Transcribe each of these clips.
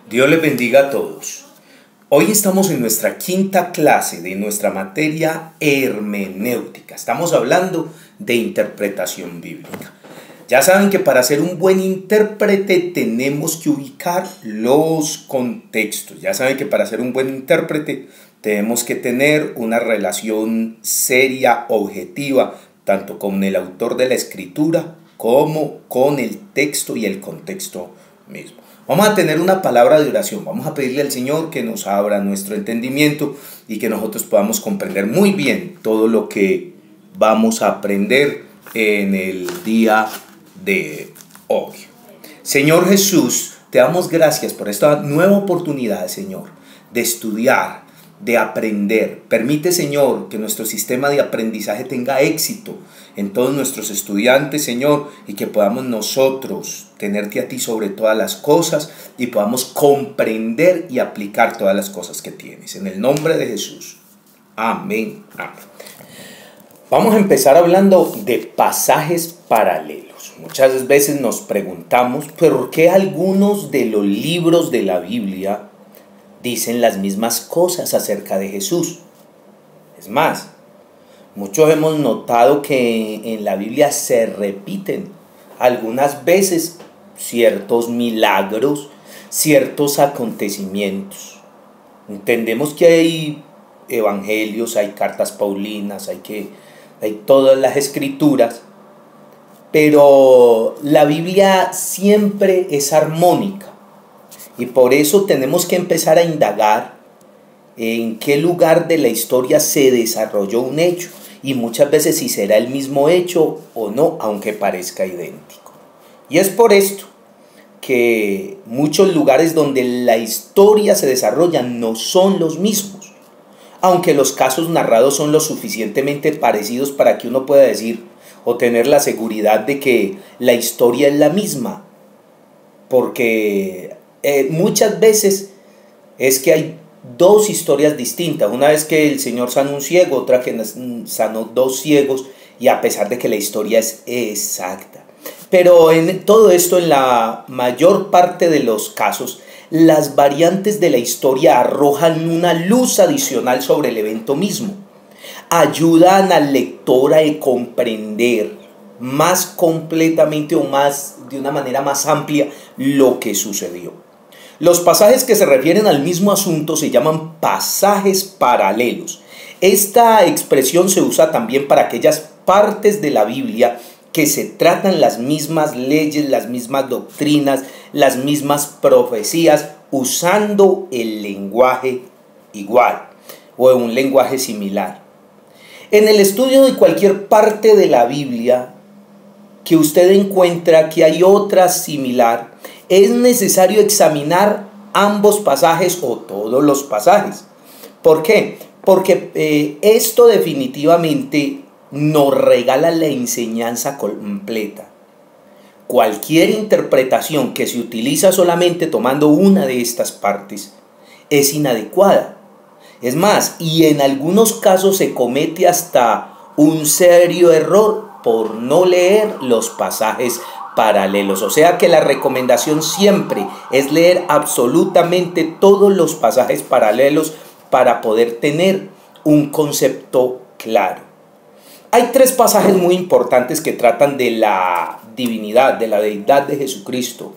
Dios les bendiga a todos. Hoy estamos en nuestra quinta clase de nuestra materia hermenéutica. Estamos hablando de interpretación bíblica. Ya saben que para ser un buen intérprete tenemos que ubicar los contextos. Ya saben que para ser un buen intérprete tenemos que tener una relación seria, objetiva, tanto con el autor de la escritura como con el texto y el contexto mismo. Vamos a tener una palabra de oración, vamos a pedirle al Señor que nos abra nuestro entendimiento y que nosotros podamos comprender muy bien todo lo que vamos a aprender en el día de hoy. Señor Jesús, te damos gracias por esta nueva oportunidad, Señor, de estudiar, de aprender. Permite, Señor, que nuestro sistema de aprendizaje tenga éxito en todos nuestros estudiantes, Señor, y que podamos nosotros tenerte a ti sobre todas las cosas y podamos comprender y aplicar todas las cosas que tienes. En el nombre de Jesús. Amén. Amén. Vamos a empezar hablando de pasajes paralelos. Muchas veces nos preguntamos, ¿por qué algunos de los libros de la Biblia dicen las mismas cosas acerca de Jesús? Es más, muchos hemos notado que en la Biblia se repiten algunas veces ciertos milagros, ciertos acontecimientos. Entendemos que hay evangelios, hay cartas paulinas, hay todas las escrituras, pero la Biblia siempre es armónica. Y por eso tenemos que empezar a indagar en qué lugar de la historia se desarrolló un hecho y muchas veces si será el mismo hecho o no, aunque parezca idéntico. Y es por esto que muchos lugares donde la historia se desarrolla no son los mismos, aunque los casos narrados son lo suficientemente parecidos para que uno pueda decir o tener la seguridad de que la historia es la misma, porque muchas veces es que hay dos historias distintas. Una vez que el Señor sanó un ciego, otra que sanó dos ciegos, y a pesar de que la historia es exacta. Pero en todo esto, en la mayor parte de los casos, las variantes de la historia arrojan una luz adicional sobre el evento mismo. Ayudan al lector a comprender más completamente o más de una manera más amplia lo que sucedió. Los pasajes que se refieren al mismo asunto se llaman pasajes paralelos. Esta expresión se usa también para aquellas partes de la Biblia que se tratan las mismas leyes, las mismas doctrinas, las mismas profecías, usando el lenguaje igual o un lenguaje similar. En el estudio de cualquier parte de la Biblia que usted encuentra que hay otra similar, es necesario examinar ambos pasajes o todos los pasajes. ¿Por qué? Porque esto definitivamente nos regala la enseñanza completa. Cualquier interpretación que se utiliza solamente tomando una de estas partes es inadecuada. Es más, y en algunos casos se comete hasta un serio error por no leer los pasajes paralelos. O sea que la recomendación siempre es leer absolutamente todos los pasajes paralelos para poder tener un concepto claro. Hay tres pasajes muy importantes que tratan de la divinidad, de la deidad de Jesucristo.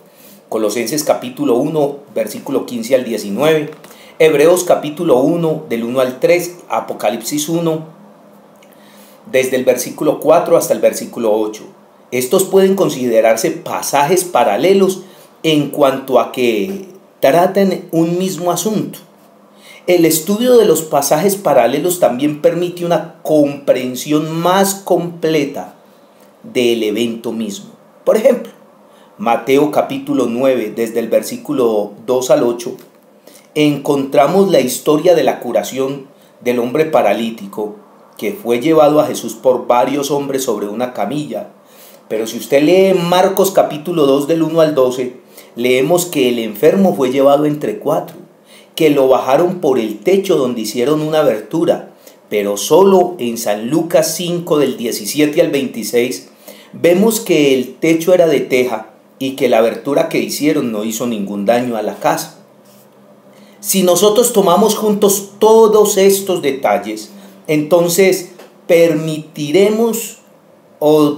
Colosenses capítulo 1, versículo 15 al 19. Hebreos capítulo 1, del 1 al 3. Apocalipsis 1, desde el versículo 4 hasta el versículo 8. Estos pueden considerarse pasajes paralelos en cuanto a que tratan un mismo asunto. El estudio de los pasajes paralelos también permite una comprensión más completa del evento mismo. Por ejemplo, Mateo capítulo 9, desde el versículo 2 al 8, encontramos la historia de la curación del hombre paralítico que fue llevado a Jesús por varios hombres sobre una camilla. Pero si usted lee Marcos capítulo 2 del 1 al 12, leemos que el enfermo fue llevado entre cuatro, que lo bajaron por el techo donde hicieron una abertura. Pero solo en San Lucas 5 del 17 al 26 vemos que el techo era de teja y que la abertura que hicieron no hizo ningún daño a la casa. Si nosotros tomamos juntos todos estos detalles, entonces permitiremos o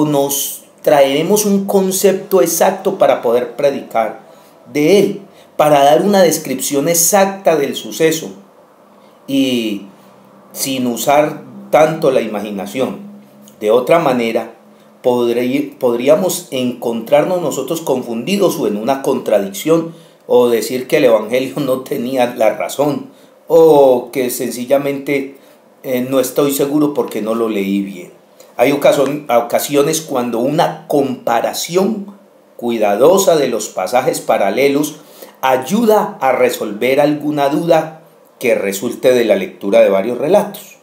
nos traeremos un concepto exacto para poder predicar de él, para dar una descripción exacta del suceso y sin usar tanto la imaginación. De otra manera, podríamos encontrarnos nosotros confundidos o en una contradicción, o decir que el Evangelio no tenía la razón, o que sencillamente no estoy seguro porque no lo leí bien. Hay ocasiones cuando una comparación cuidadosa de los pasajes paralelos ayuda a resolver alguna duda que resulte de la lectura de varios relatos.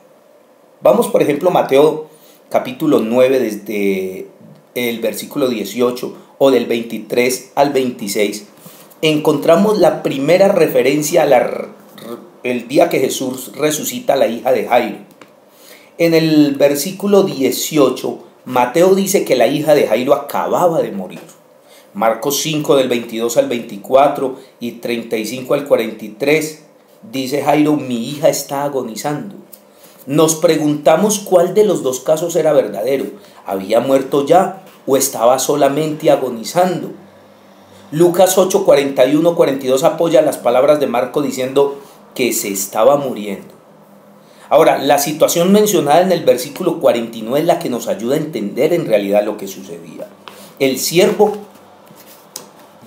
Vamos, por ejemplo, a Mateo capítulo 9, desde el versículo 18 o del 23 al 26. Encontramos la primera referencia el día que Jesús resucita a la hija de Jairo. En el versículo 18, Mateo dice que la hija de Jairo acababa de morir. Marcos 5 del 22 al 24 y 35 al 43 dice Jairo: mi hija está agonizando. Nos preguntamos cuál de los dos casos era verdadero. ¿Había muerto ya o estaba solamente agonizando? Lucas 8, 41, 42 apoya las palabras de Marco diciendo que se estaba muriendo. Ahora, la situación mencionada en el versículo 49 es la que nos ayuda a entender en realidad lo que sucedía. El siervo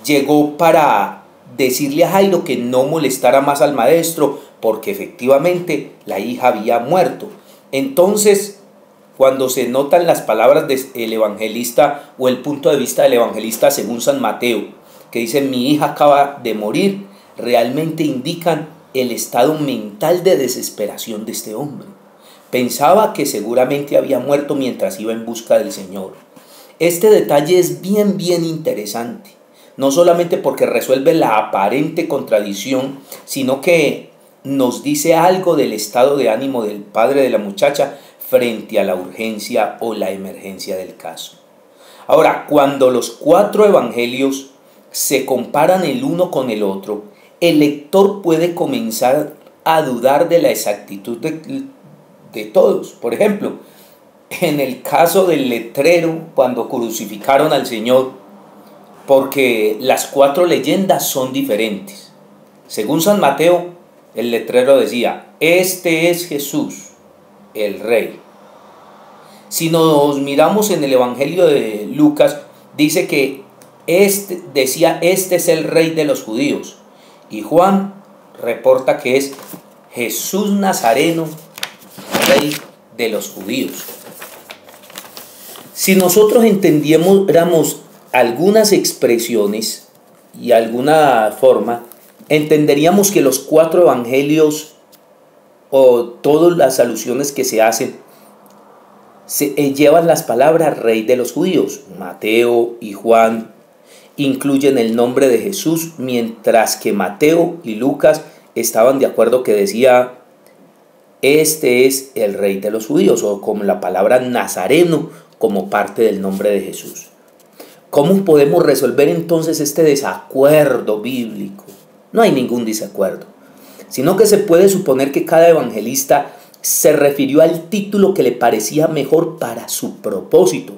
llegó para decirle a Jairo que no molestara más al maestro, porque efectivamente la hija había muerto. Entonces, cuando se notan las palabras del evangelista o el punto de vista del evangelista según San Mateo, que dice mi hija acaba de morir, realmente indican el estado mental de desesperación de este hombre. Pensaba que seguramente había muerto mientras iba en busca del Señor. Este detalle es bien interesante, no solamente porque resuelve la aparente contradicción, sino que nos dice algo del estado de ánimo del padre de la muchacha frente a la urgencia o la emergencia del caso. Ahora, cuando los 4 evangelios se comparan el uno con el otro, el lector puede comenzar a dudar de la exactitud de todos. Por ejemplo, en el caso del letrero, cuando crucificaron al Señor, porque las 4 leyendas son diferentes. Según San Mateo, el letrero decía: este es Jesús, el Rey. Si nos miramos en el Evangelio de Lucas, dice que decía: este es el Rey de los judíos. Y Juan reporta que es Jesús Nazareno, Rey de los judíos. Si nosotros entendiéramos algunas expresiones y alguna forma, entenderíamos que los 4 evangelios o todas las alusiones que se hacen llevan las palabras Rey de los judíos. Mateo y Juan incluyen el nombre de Jesús, mientras que Mateo y Lucas estaban de acuerdo que decía: este es el Rey de los judíos, o como la palabra Nazareno como parte del nombre de Jesús. ¿Cómo podemos resolver entonces este desacuerdo bíblico? No hay ningún desacuerdo, sino que se puede suponer que cada evangelista se refirió al título que le parecía mejor para su propósito.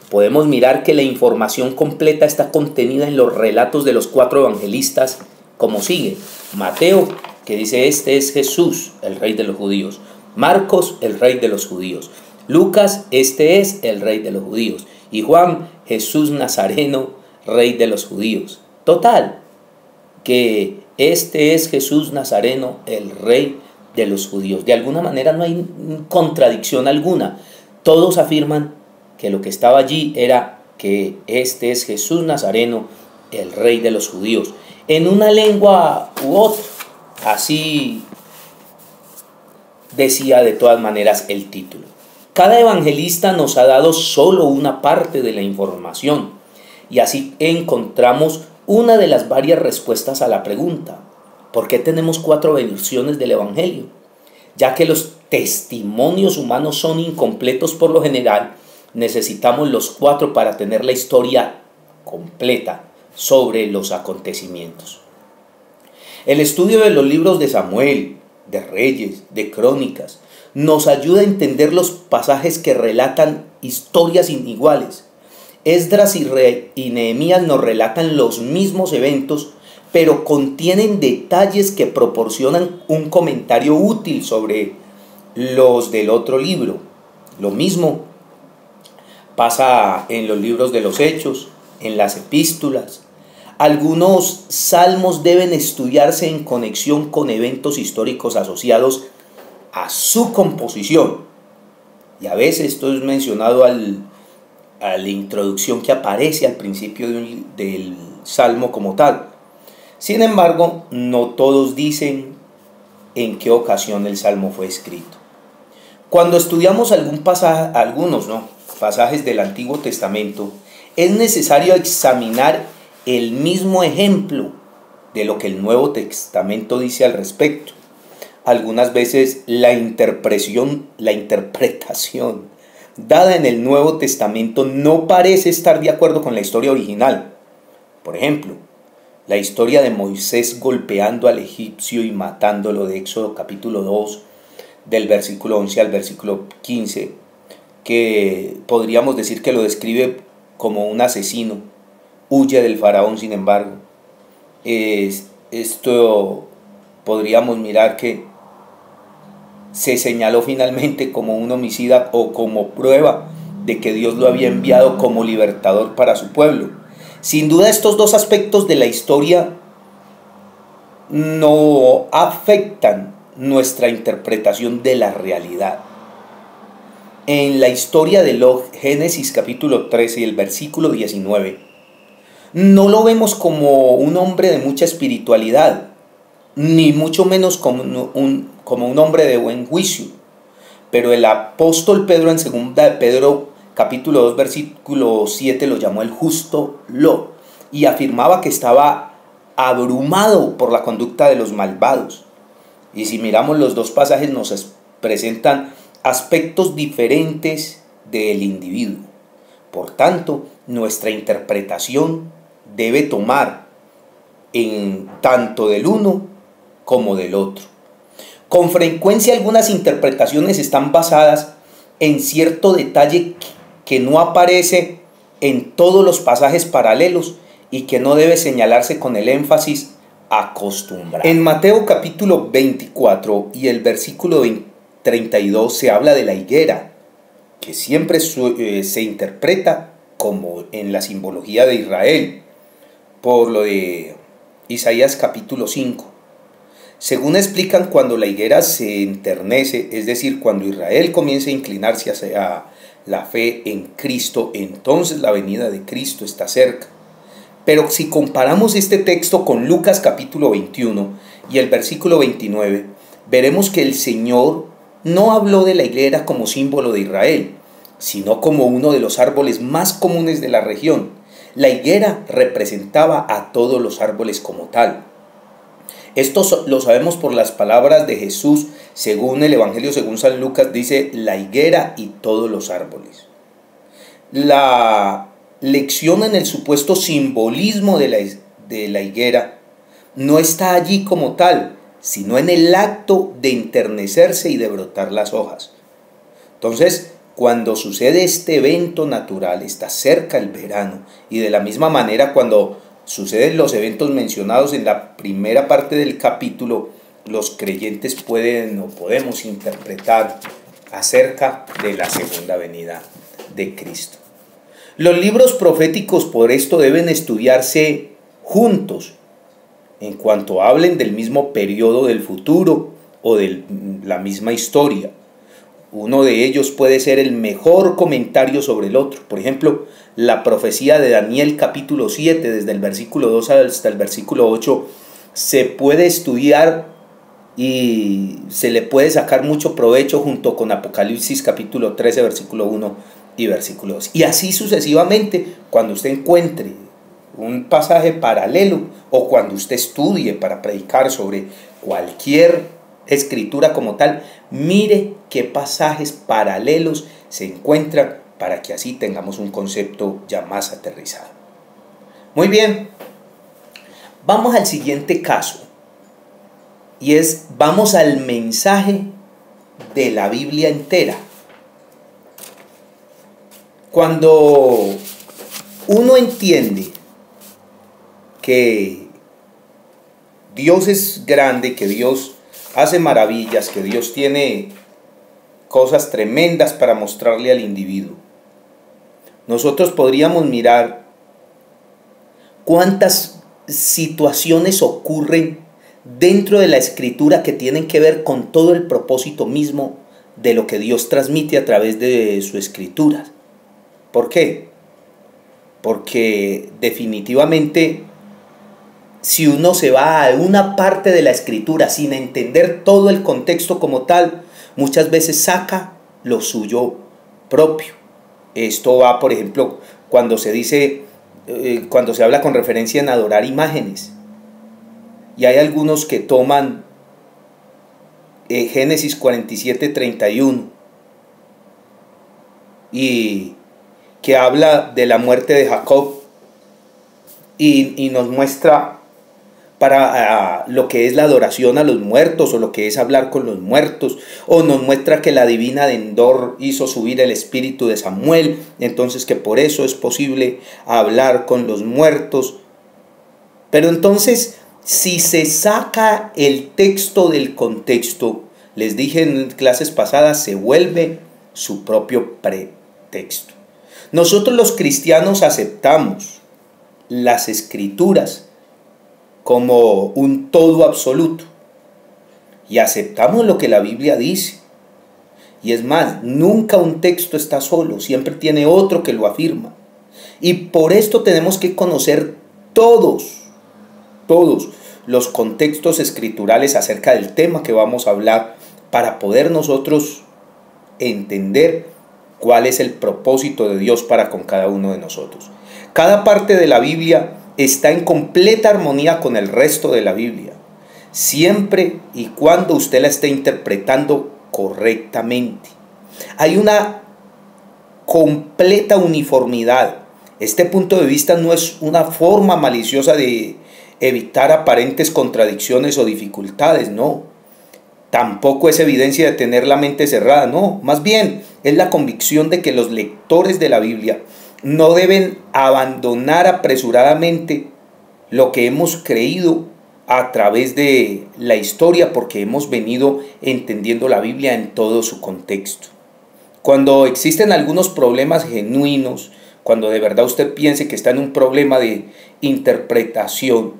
Podemos mirar que la información completa está contenida en los relatos de los 4 evangelistas, como sigue: Mateo, que dice: este es Jesús, el Rey de los judíos. Marcos, el Rey de los judíos. Lucas: este es el Rey de los judíos. Y Juan: Jesús Nazareno, Rey de los judíos. Total, que este es Jesús Nazareno, el Rey de los judíos. De alguna manera no hay contradicción alguna. Todos afirman que lo que estaba allí era que este es Jesús Nazareno, el Rey de los judíos, en una lengua u otra. Así decía de todas maneras el título. Cada evangelista nos ha dado solo una parte de la información, y así encontramos una de las varias respuestas a la pregunta: ¿por qué tenemos 4 versiones del evangelio? Ya que los testimonios humanos son incompletos por lo general, necesitamos los 4 para tener la historia completa sobre los acontecimientos. El estudio de los libros de Samuel, de Reyes, de Crónicas, nos ayuda a entender los pasajes que relatan historias iniguales. Esdras y Nehemías nos relatan los mismos eventos, pero contienen detalles que proporcionan un comentario útil sobre los del otro libro. Lo mismo pasa en los libros de los Hechos, en las epístolas. Algunos salmos deben estudiarse en conexión con eventos históricos asociados a su composición. Y a veces esto es mencionado a la introducción que aparece al principio del salmo como tal. Sin embargo, no todos dicen en qué ocasión el salmo fue escrito. Cuando estudiamos pasajes del Antiguo Testamento, es necesario examinar el mismo ejemplo de lo que el Nuevo Testamento dice al respecto. Algunas veces la interpretación dada en el Nuevo Testamento no parece estar de acuerdo con la historia original. Por ejemplo, la historia de Moisés golpeando al egipcio y matándolo de Éxodo capítulo 2, del versículo 11 al versículo 15, que podríamos decir que lo describe como un asesino, huye del faraón. Sin embargo, esto podríamos mirar que se señaló finalmente como un homicida o como prueba de que Dios lo había enviado como libertador para su pueblo. Sin duda, estos dos aspectos de la historia no afectan nuestra interpretación de la realidad. En la historia de Génesis capítulo 13 y el versículo 19, no lo vemos como un hombre de mucha espiritualidad, ni mucho menos como un hombre de buen juicio. Pero el apóstol Pedro en 2 de Pedro capítulo 2 versículo 7 lo llamó el justo Lot y afirmaba que estaba abrumado por la conducta de los malvados. Y si miramos los dos pasajes nos presentan aspectos diferentes del individuo. Por tanto, nuestra interpretación debe tomar en tanto del uno como del otro. Con frecuencia algunas interpretaciones están basadas en cierto detalle que no aparece en todos los pasajes paralelos y que no debe señalarse con el énfasis acostumbrado. En Mateo capítulo 24 y el versículo 32 se habla de la higuera, que siempre se interpreta como en la simbología de Israel, por lo de Isaías capítulo 5. Según explican, cuando la higuera se enternece, es decir, cuando Israel comienza a inclinarse hacia la fe en Cristo, entonces la venida de Cristo está cerca. Pero si comparamos este texto con Lucas capítulo 21 y el versículo 29, veremos que el Señor no habló de la higuera como símbolo de Israel, sino como uno de los árboles más comunes de la región. La higuera representaba a todos los árboles como tal. Esto lo sabemos por las palabras de Jesús, según el Evangelio según San Lucas, dice la higuera y todos los árboles. La lección en el supuesto simbolismo de la higuera no está allí como tal, sino en el acto de enternecerse y de brotar las hojas. Entonces, cuando sucede este evento natural, está cerca el verano, y de la misma manera cuando suceden los eventos mencionados en la primera parte del capítulo, los creyentes podemos interpretar acerca de la segunda venida de Cristo. Los libros proféticos por esto deben estudiarse juntos, en cuanto hablen del mismo periodo del futuro o de la misma historia. Uno de ellos puede ser el mejor comentario sobre el otro. Por ejemplo, la profecía de Daniel capítulo 7, desde el versículo 2 hasta el versículo 8, se puede estudiar y se le puede sacar mucho provecho junto con Apocalipsis capítulo 13, versículo 1 y versículo 2. Y así sucesivamente, cuando usted encuentre un pasaje paralelo o cuando usted estudie para predicar sobre cualquier escritura como tal, mire qué pasajes paralelos se encuentran para que así tengamos un concepto ya más aterrizado. Muy bien, vamos al siguiente caso. y es, vamos al mensaje de la Biblia entera. Cuando uno entiende que Dios es grande, que Dios hace maravillas, que Dios tiene cosas tremendas para mostrarle al individuo, nosotros podríamos mirar cuántas situaciones ocurren dentro de la Escritura que tienen que ver con todo el propósito mismo de lo que Dios transmite a través de su Escritura. ¿Por qué? Porque definitivamente, si uno se va a una parte de la Escritura sin entender todo el contexto como tal, muchas veces saca lo suyo propio. Esto va, por ejemplo, cuando se dice, cuando se habla con referencia en adorar imágenes. Y hay algunos que toman Génesis 47:31 y que habla de la muerte de Jacob y nos muestra para lo que es la adoración a los muertos, o lo que es hablar con los muertos, o nos muestra que la divina de Endor hizo subir el espíritu de Samuel, entonces que por eso es posible hablar con los muertos. Pero entonces, si se saca el texto del contexto, les dije en clases pasadas, se vuelve su propio pretexto. Nosotros los cristianos aceptamos las Escrituras como un todo absoluto y aceptamos lo que la Biblia dice. Y es más, nunca un texto está solo, siempre tiene otro que lo afirma. Y por esto tenemos que conocer todos los contextos escriturales acerca del tema que vamos a hablar, para poder nosotros entender cuál es el propósito de Dios para con cada uno de nosotros. Cada parte de la Biblia está en completa armonía con el resto de la Biblia, siempre y cuando usted la esté interpretando correctamente. Hay una completa uniformidad. Este punto de vista no es una forma maliciosa de evitar aparentes contradicciones o dificultades, no. Tampoco es evidencia de tener la mente cerrada, no. Más bien, es la convicción de que los lectores de la Biblia no deben abandonar apresuradamente lo que hemos creído a través de la historia, porque hemos venido entendiendo la Biblia en todo su contexto. Cuando existen algunos problemas genuinos, cuando de verdad usted piense que está en un problema de interpretación,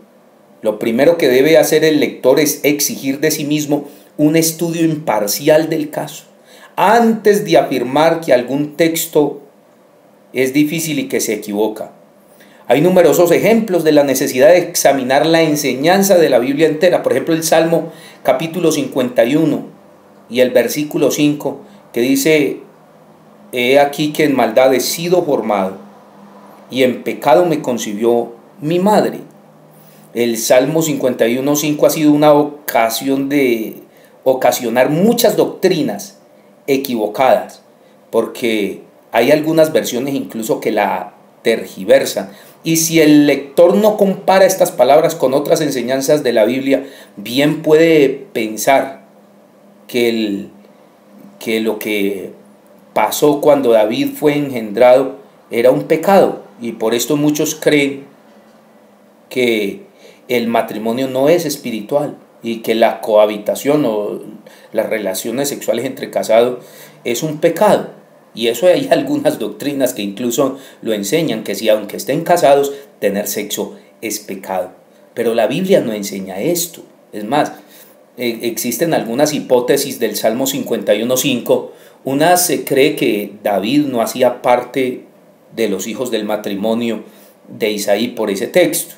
lo primero que debe hacer el lector es exigir de sí mismo un estudio imparcial del caso, antes de afirmar que algún texto es difícil y que se equivoca. Hay numerosos ejemplos de la necesidad de examinar la enseñanza de la Biblia entera. Por ejemplo, el Salmo capítulo 51 y el versículo 5, que dice: he aquí que en maldad he sido formado, y en pecado me concibió mi madre. El Salmo 51:5 ha sido una ocasión de ocasionar muchas doctrinas equivocadas, porque hay algunas versiones incluso que la tergiversan. Y si el lector no compara estas palabras con otras enseñanzas de la Biblia, bien puede pensar que lo que pasó cuando David fue engendrado era un pecado. Y por esto muchos creen que el matrimonio no es espiritual y que la cohabitación o las relaciones sexuales entre casados es un pecado. Y eso hay algunas doctrinas que incluso lo enseñan, que si aunque estén casados, tener sexo es pecado. Pero la Biblia no enseña esto. Es más, existen algunas hipótesis del Salmo 51:5. Una se cree que David no hacía parte de los hijos del matrimonio de Isaí por ese texto.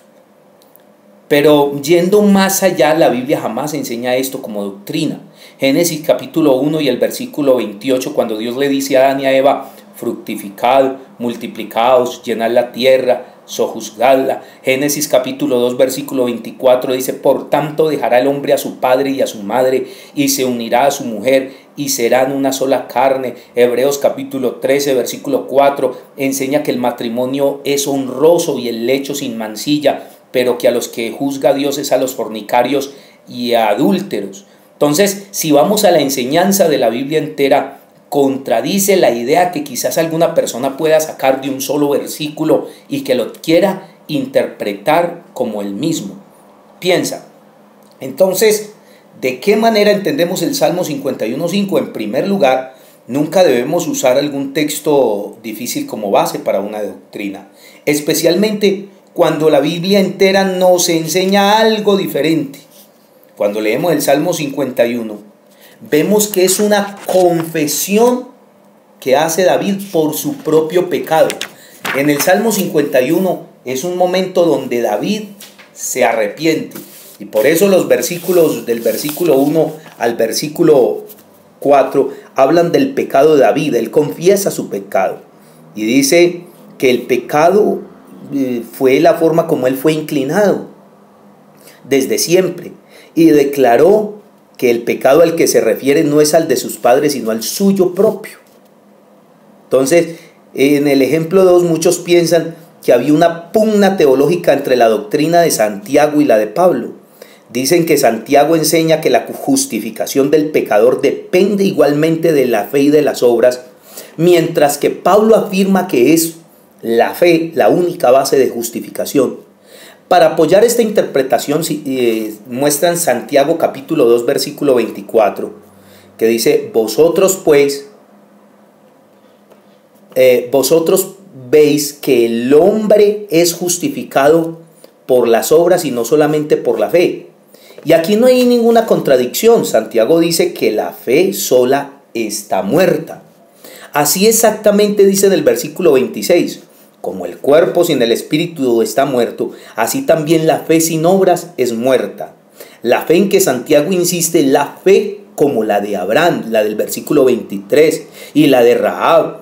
Pero yendo más allá, la Biblia jamás enseña esto como doctrina. Génesis capítulo 1 y el versículo 28, cuando Dios le dice a Adán y a Eva: fructificad, multiplicaos, llenad la tierra, sojuzgadla. Génesis capítulo 2 versículo 24 dice: por tanto dejará el hombre a su padre y a su madre, y se unirá a su mujer, y serán una sola carne. Hebreos capítulo 13 versículo 4 enseña que el matrimonio es honroso y el lecho sin mancilla, pero que a los que juzga Dios es a los fornicarios y adúlteros. Entonces, si vamos a la enseñanza de la Biblia entera, contradice la idea que quizás alguna persona pueda sacar de un solo versículo y que lo quiera interpretar como el mismo. Piensa, entonces, ¿de qué manera entendemos el Salmo 51.5? En primer lugar, nunca debemos usar algún texto difícil como base para una doctrina, especialmente cuando la Biblia entera nos enseña algo diferente. Cuando leemos el Salmo 51, vemos que es una confesión que hace David por su propio pecado. En el Salmo 51 es un momento donde David se arrepiente. Y por eso los versículos del versículo 1 al versículo 4 hablan del pecado de David. Él confiesa su pecado y dice que el pecado fue la forma como él fue inclinado desde siempre. Y declaró que el pecado al que se refiere no es al de sus padres, sino al suyo propio. Entonces, en el ejemplo 2, muchos piensan que había una pugna teológica entre la doctrina de Santiago y la de Pablo. Dicen que Santiago enseña que la justificación del pecador depende igualmente de la fe y de las obras, mientras que Pablo afirma que es la fe la única base de justificación. Para apoyar esta interpretación muestran Santiago capítulo 2 versículo 24, que dice: vosotros veis que el hombre es justificado por las obras y no solamente por la fe. Y aquí no hay ninguna contradicción. Santiago dice que la fe sola está muerta. Así exactamente dice en el versículo 26. Como el cuerpo sin el espíritu está muerto, así también la fe sin obras es muerta. La fe en que Santiago insiste, la fe como la de Abraham, la del versículo 23, y la de Rahab,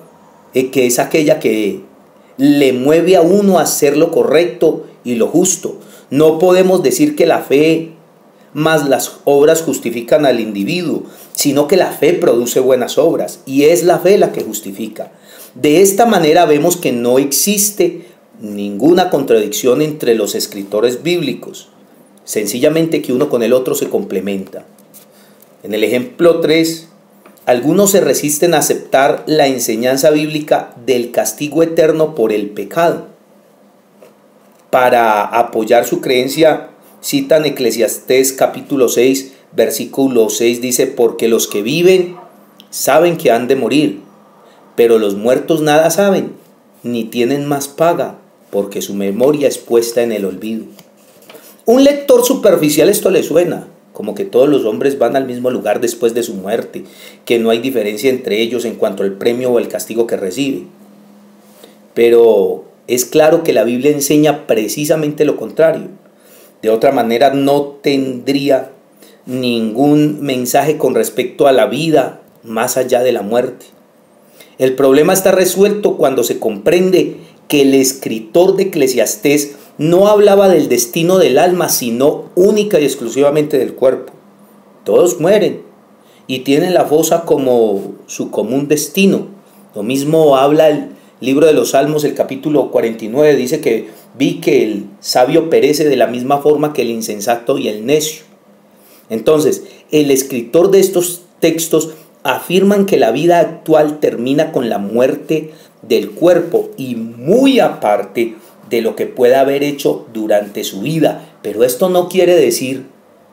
que es aquella que le mueve a uno a hacer lo correcto y lo justo. No podemos decir que la fe más las obras justifican al individuo, sino que la fe produce buenas obras, y es la fe la que justifica. De esta manera vemos que no existe ninguna contradicción entre los escritores bíblicos, sencillamente que uno con el otro se complementa. En el ejemplo 3, algunos se resisten a aceptar la enseñanza bíblica del castigo eterno por el pecado. Para apoyar su creencia, citan Eclesiastés capítulo 6, versículo 6, dice: porque los que viven saben que han de morir, pero los muertos nada saben, ni tienen más paga, porque su memoria es puesta en el olvido. Un lector superficial esto le suena, como que todos los hombres van al mismo lugar después de su muerte, que no hay diferencia entre ellos en cuanto al premio o el castigo que recibe. Pero es claro que la Biblia enseña precisamente lo contrario. De otra manera no tendría ningún mensaje con respecto a la vida más allá de la muerte. El problema está resuelto cuando se comprende que el escritor de Eclesiastés no hablaba del destino del alma, sino única y exclusivamente del cuerpo. Todos mueren y tienen la fosa como su común destino. Lo mismo habla el libro de los Salmos, el capítulo 49, dice que vi que el sabio perece de la misma forma que el insensato y el necio. Entonces, el escritor de estos textos afirman que la vida actual termina con la muerte del cuerpo y muy aparte de lo que pueda haber hecho durante su vida. Pero esto no quiere decir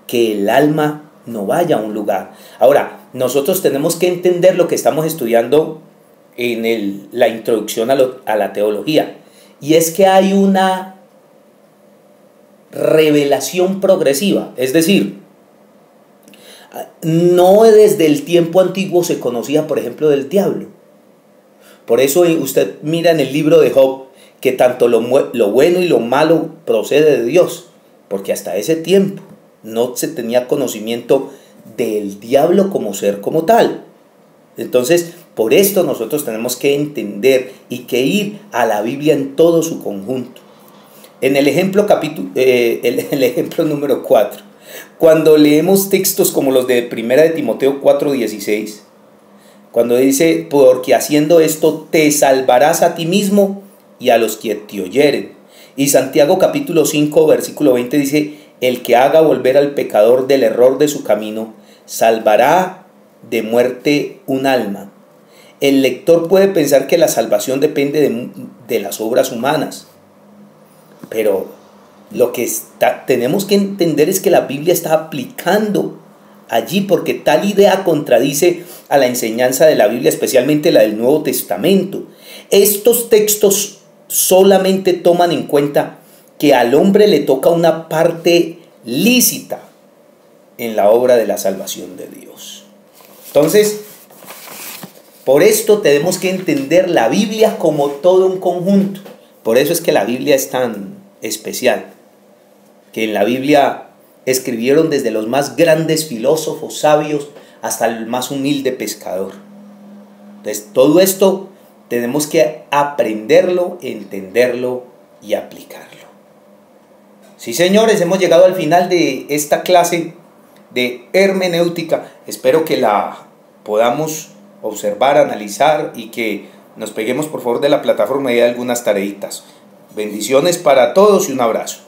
que el alma no vaya a un lugar. Ahora, nosotros tenemos que entender lo que estamos estudiando en la introducción a la teología. Y es que hay una revelación progresiva. Es decir, no desde el tiempo antiguo se conocía, por ejemplo, del diablo. Por eso usted mira en el libro de Job que tanto lo bueno y lo malo procede de Dios, porque hasta ese tiempo no se tenía conocimiento del diablo como ser como tal. Entonces, por esto nosotros tenemos que entender y que ir a la Biblia en todo su conjunto. En el ejemplo, el ejemplo número 4, cuando leemos textos como los de 1 de Timoteo 4:16, cuando dice: porque haciendo esto te salvarás a ti mismo y a los que te oyeren. Y Santiago capítulo 5 versículo 20 dice: El que haga volver al pecador del error de su camino, salvará de muerte un alma. El lector puede pensar que la salvación depende de las obras humanas, pero lo que tenemos que entender es que la Biblia está aplicando allí, porque tal idea contradice a la enseñanza de la Biblia, especialmente la del Nuevo Testamento. Estos textos solamente toman en cuenta que al hombre le toca una parte lícita en la obra de la salvación de Dios. Entonces, por esto tenemos que entender la Biblia como todo un conjunto. Por eso es que la Biblia es tan especial, que en la Biblia escribieron desde los más grandes filósofos, sabios, hasta el más humilde pescador. Entonces, todo esto tenemos que aprenderlo, entenderlo y aplicarlo. Sí, señores, hemos llegado al final de esta clase de hermenéutica. Espero que la podamos observar, analizar y que nos peguemos por favor de la plataforma y de algunas tareitas. Bendiciones para todos y un abrazo.